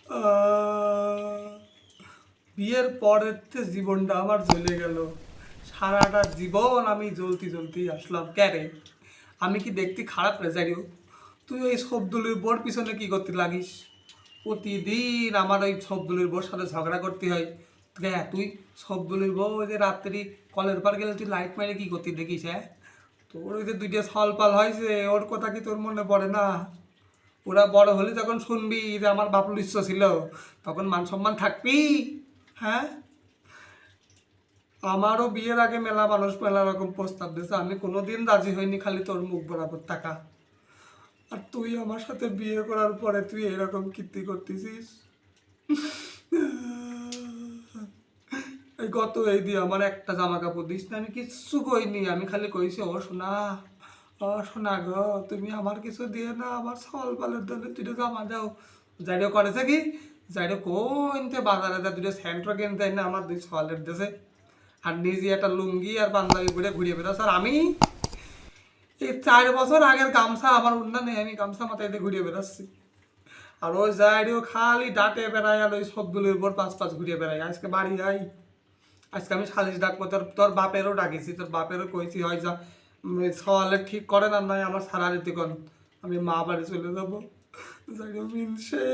আহ, বিয়ের পরের জীবনটা আমার জ্বলে গেল। সারাটা জীবন আমি জ্বলতি জ্বলতি আসলাম ক্যারে। আমি কি দেখতে খারাপ রে যাইও? তুই ওই সবদুলির বোর পিছনে কি করতে লাগিস? প্রতিদিন আমার ওই সবদুলির বোর সাথে ঝগড়া করতে হয়। হ্যাঁ, তুই সবদুলির বউ ওই যে রাত্রি কলের পার গেলে তুই লাইট মারে কি করতে দেখিস? হ্যাঁ, তোর ওই যে দুইটা ছল পাল হয়েছে, ওর কথা কি তোর মনে পড়ে না? ওরা বড় হলে তখন শুনবি যে আমার বাপুর ইচ্ছা ছিল, তখন মান সম্মান থাকবি? হ্যাঁ, আমারও বিয়ের আগে মেলা মানুষ মেলা রকম প্রস্তাব দিয়েছে, আমি কোনোদিন রাজি হইনি, খালি তোর মুখ বরাবর টাকা। আর তুই আমার সাথে বিয়ে করার পরে তুই এরকম কীর্তি করতেছিস। এই গত এই দিয়ে আমার একটা জামা কাপড় দিস না, আমি কিচ্ছু কইনি, আমি খালি কইছি ও সোনা, ও সোনা গো, তুমি আমার কিছু দিয়ে না, আমার সল পালের জন্য দুটো জামা দাও। যাইডো করেছে কি, যাইডো কোনতে বাজারে যা দুটো স্যান্ট্রো কিনতে না আমার দুই সলের দেশে, আর নিজে একটা লুঙ্গি আর পাঞ্জাবি পরে ঘুরিয়ে বেরোস। আর আমি এই 4 বছর আগের গামছা আমার উন্না নেই, আমি গামছা মাথায় দিয়ে ঘুরিয়ে বেড়াচ্ছি। আর ওই যাইডো খালি ডাটে বেড়াই, আর ওই সবগুলোর উপর পাঁচ পাঁচ ঘুরিয়ে বেড়াই। আজকে বাড়ি যাই, আজকে আমি সালিশ ডাকবো, তোর তোর বাপেরও ডাকিছি, তোর বাপেরও কইছি হয় যা সওয়ালে ঠিক করে না, নয় আমার সারা রীতি কন আমি মা বাড়ি চলে যাবো। যাই মিনসে